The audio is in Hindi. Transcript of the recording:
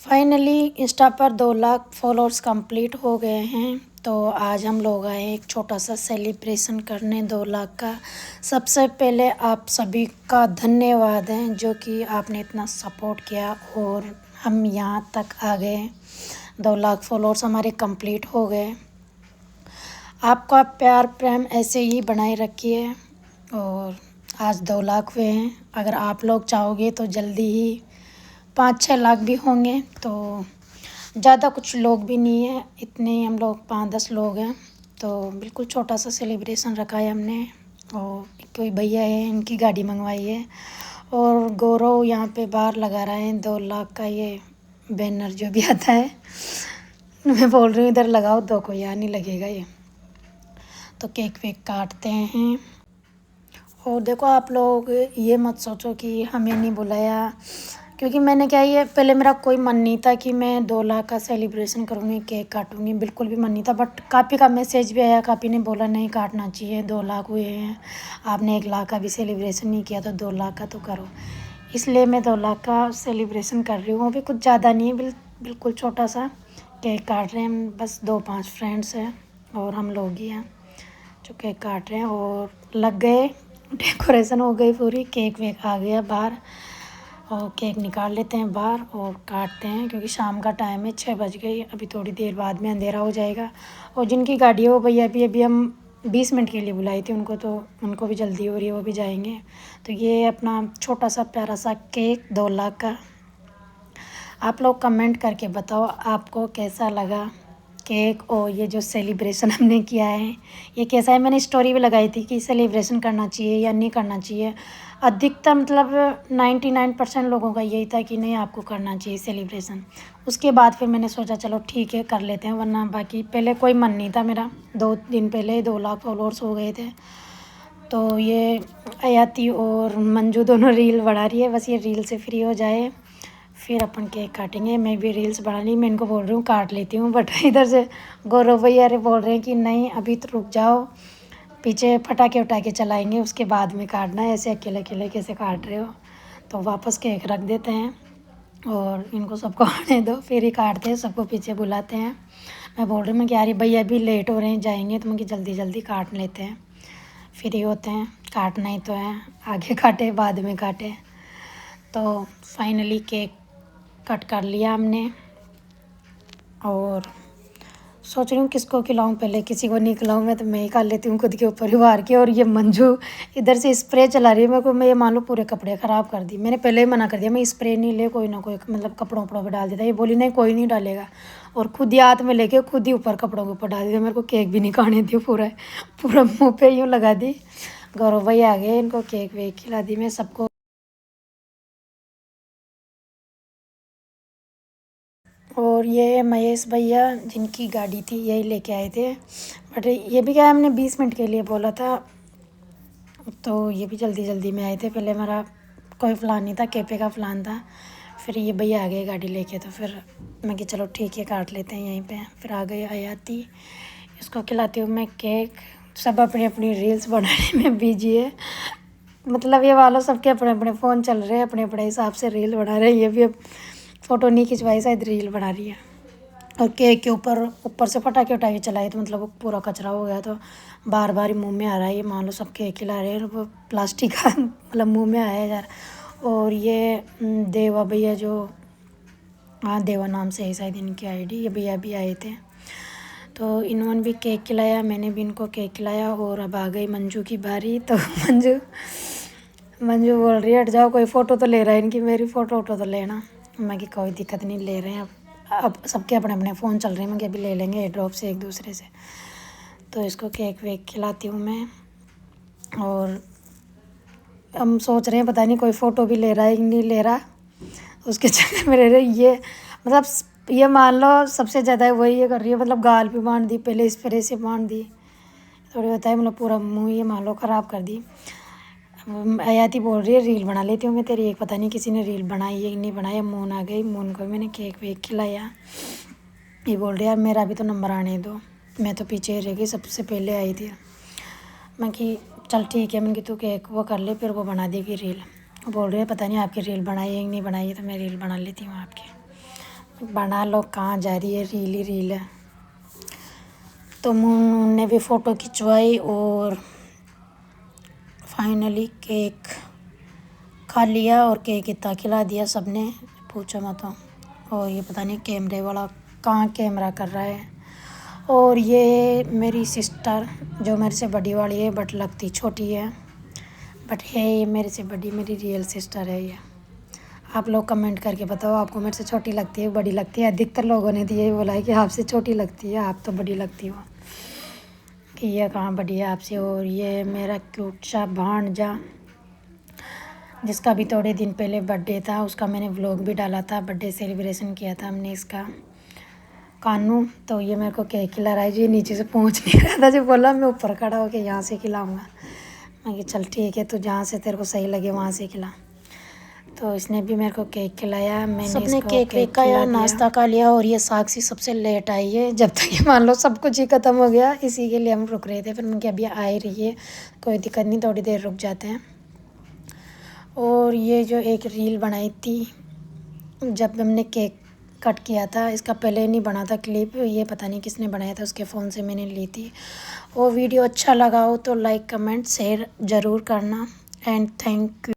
फाइनली इंस्टा पर 2 लाख फॉलोअर्स कंप्लीट हो गए हैं। तो आज हम लोग आए एक छोटा सा सेलिब्रेशन करने 2 लाख का। सबसे पहले आप सभी का धन्यवाद है जो कि आपने इतना सपोर्ट किया और हम यहाँ तक आ गए। 2 लाख फॉलोअर्स हमारे कंप्लीट हो गए। आपका प्यार प्रेम ऐसे ही बनाए रखिए और आज 2 लाख हुए हैं। अगर आप लोग चाहोगे तो जल्दी ही 5-6 लाख भी होंगे। तो ज़्यादा कुछ लोग भी नहीं है, इतने ही हम लोग 5-10 लोग हैं। तो बिल्कुल छोटा सा सेलिब्रेशन रखा है हमने। और कोई भैया है, इनकी गाड़ी मंगवाई है और गौरव यहाँ पे बाहर लगा रहा है 2 लाख का ये बैनर जो भी आता है। मैं बोल रही हूँ इधर लगाओ, दो को यहाँ नहीं लगेगा ये। तो केक वेक काटते हैं। और देखो आप लोग ये मत सोचो कि हमें नहीं बुलाया, क्योंकि मैंने क्या, ये पहले मेरा कोई मन नहीं था कि मैं 2 लाख का सेलिब्रेशन करूँगी, केक काटूँगी, बिल्कुल भी मन नहीं था। बट काफ़ी का मैसेज भी आया, काफ़ी ने बोला नहीं काटना चाहिए, 2 लाख हुए हैं, आपने 1 लाख का भी सेलिब्रेशन नहीं किया तो 2 लाख का तो करो। इसलिए मैं 2 लाख का सेलिब्रेशन कर रही हूँ। वो भी कुछ ज़्यादा नहीं है, बिल्कुल छोटा सा केक काट रहे हैं। बस 2-5 फ्रेंड्स हैं और हम लोग ही हैं जो केक काट रहे हैं। और लग गए, डेकोरेशन हो गई पूरी, केक वेक आ गया बाहर। और केक निकाल लेते हैं बाहर और काटते हैं, क्योंकि शाम का टाइम है, 6 बज गई। अभी थोड़ी देर बाद में अंधेरा हो जाएगा। और जिनकी गाड़ी है वो भैया अभी हम 20 मिनट के लिए बुलाई थी उनको, तो उनको भी जल्दी हो रही है, वो भी जाएंगे। तो ये अपना छोटा सा प्यारा सा केक 2 लाख का। आप लोग कमेंट करके बताओ आपको कैसा लगा केक और ये जो सेलिब्रेशन हमने किया है ये कैसा है। मैंने स्टोरी भी लगाई थी कि सेलिब्रेशन करना चाहिए या नहीं करना चाहिए। अधिकतर मतलब 99% लोगों का यही था कि नहीं आपको करना चाहिए सेलिब्रेशन। उसके बाद फिर मैंने सोचा चलो ठीक है कर लेते हैं, वरना बाकी पहले कोई मन नहीं था मेरा। 2 दिन पहले 2 लाख फॉलोअर्स हो गए थे। तो ये अयाती और मंजू दोनों रील बढ़ा रही है, बस ये रील से फ्री हो जाए फिर अपन केक काटेंगे। मैं भी रील्स बढ़ानी, मैं इनको बोल रही हूँ काट लेती हूँ, बट इधर से गौरव भैया अरे बोल रहे हैं कि नहीं अभी तो रुक जाओ, पीछे पटाखे उटाखे चलाएंगे उसके बाद में काटना है, ऐसे अकेले अकेले कैसे काट रहे हो। तो वापस केक रख देते हैं और इनको सबको आने दो, फिर ही काटते हैं, सबको पीछे बुलाते हैं। मैं बोल रही हूँ कि यार भैया अभी लेट हो रहे हैं जाएंगे, तो मैं जल्दी जल्दी काट लेते हैं, फ्री होते हैं। काटना ही तो है, आगे काटे बाद में काटे। तो फाइनली केक कट कर लिया हमने और सोच रही हूँ किसको खिलाऊँ, पहले किसी को नहीं खिलाऊँ मैं, तो मैं ही खा लेती हूँ खुद के ऊपर ही वार के। और ये मंजू इधर से स्प्रे चला रही है मेरे को, मैं ये मान लो पूरे कपड़े ख़राब कर दी। मैंने पहले ही मना कर दिया मैं स्प्रे नहीं ले, कोई ना कोई मतलब कपड़ों वपड़ों पर डाल देता। ये बोली नहीं कोई नहीं डालेगा, और खुद ही हाथ में लेके खुद ही ऊपर कपड़ों के ऊपर डाल दिया। मेरे को केक भी नहीं खाने दी, पूरा पूरा मुँह पे यूँ लगा दी। गौरव भाई आ गए, इनको केक वेक खिला दी मैं सबको। और ये महेश भैया जिनकी गाड़ी थी यही लेके आए थे, बट ये भी क्या है हमने 20 मिनट के लिए बोला था, तो ये भी जल्दी जल्दी में आए थे। पहले मेरा कोई प्लान नहीं था, कैफ़े का प्लान था, फिर ये भैया आ गए गाड़ी लेके, तो फिर मैं कि चलो ठीक है काट लेते हैं यहीं पे। फिर आ गई आयाती, इसको खिलाती हूँ मैं केक। सब अपनी अपनी रील्स बनाने में बिजी है, मतलब ये वालों सबके अपने अपने फ़ोन चल रहे हैं, अपने अपने हिसाब से रील बना रहे हैं। ये भी अब फ़ोटो नहीं खिंचवाई, शायद रील बना रही है। और केक के ऊपर ऊपर से पटाखे उटाखे चलाए, तो मतलब वो पूरा कचरा हो गया, तो बार बार ही मुंह में आ रहा है। ये मान लो सब केक खिला रहे हैं, वो प्लास्टिक का मतलब मुंह में आया यार। और ये देवा भैया जो, हाँ देवा नाम से है शायद इनकी आईडी, ये भैया भी आए थे, तो इन्होंने भी केक खिलाया, मैंने भी इनको केक खिलाया। और अब आ गई मंजू की बारी। तो मंजू मंजू बोल रही है हट जाओ, कोई फ़ोटो तो ले रहा है इनकी, मेरी फ़ोटो वोटो तो लेना। मैं कि कोई दिक्कत नहीं, ले रहे हैं अब सबके अपने अपने फ़ोन चल रहे हैं, मैं कि अभी ले लेंगे एयर ड्रॉप से एक दूसरे से। तो इसको केक वेक खिलाती हूँ मैं। और हम सोच रहे हैं पता नहीं कोई फ़ोटो भी ले रहा है कि नहीं ले रहा, उसके चक्कर में रह रहे। ये मतलब ये मान लो सबसे ज़्यादा वही ये कर रही है, मतलब गाल भी बांध दी, पहले स्प्रे से बांध दी, थोड़ी होता है मतलब पूरा मुँह ये मान लो ख़राब कर दी। आयाती बोल रही है रील बना लेती हूँ मैं तेरी, एक पता नहीं किसी ने रील बनाई है कि नहीं बनाई। मून आ गई, मून को मैंने केक वेक खिलाया। ये बोल रही यार मेरा भी तो नंबर आने दो, मैं तो पीछे रह गई, सबसे पहले आई थी। मैं कि चल ठीक है, मैं कि तू केक वो कर ले, फिर वो बना देगी रील। वो बोल रही है पता नहीं आपकी रील बनाई है कि नहीं बनाई है, तो मैं रील बना लेती हूँ आपकी। बना लो, कहाँ जा रही है, रील ही रील है। तो उन्होंने भी फ़ोटो खिंचवाई और फाइनली केक खा लिया और केक इतना खिला दिया सबने, पूछो मत। और ये पता नहीं कैमरे वाला कहाँ कैमरा कर रहा है। और ये मेरी सिस्टर जो मेरे से बड़ी वाली है, बट लगती छोटी है, बट है ये मेरे से बड़ी, मेरी रियल सिस्टर है ये। आप लोग कमेंट करके बताओ आपको मेरे से छोटी लगती है, बड़ी लगती है। अधिकतर लोगों ने तो यही बोला है कि आपसे छोटी लगती है, आप तो बड़ी लगती हो, कि ये कहाँ बड़ी है आपसे। और ये मेरा क्यूट सा भांजा, जिसका भी थोड़े दिन पहले बर्थडे था, उसका मैंने व्लॉग भी डाला था। बर्थडे सेलिब्रेशन किया था हमने इसका, कानू। तो ये मेरे को केक खिला रहा है जी, नीचे से पहुंच नहीं रहा था, जो बोला मैं ऊपर खड़ा होकर यहाँ से खिलाऊंगा। मैं कि चल ठीक है, तो जहाँ से तेरे को सही लगे वहाँ से खिला। तो इसने भी मेरे को केक खिलाया, मैंने सबने केक वेक खाया, नाश्ता खा लिया। और ये साक्षी सबसे लेट आई है, जब तक ये मान लो सब कुछ ही ख़त्म हो गया, इसी के लिए हम रुक रहे थे। फिर उनकी अभी आ ही रही है, कोई दिक्कत नहीं, थोड़ी देर रुक जाते हैं। और ये जो एक रील बनाई थी जब हमने केक कट किया था, इसका पहले नहीं बना था क्लिप, ये पता नहीं किसने बनाया था, उसके फ़ोन से मैंने ली थी। वो वीडियो अच्छा लगा हो तो लाइक कमेंट शेयर ज़रूर करना। And thank you.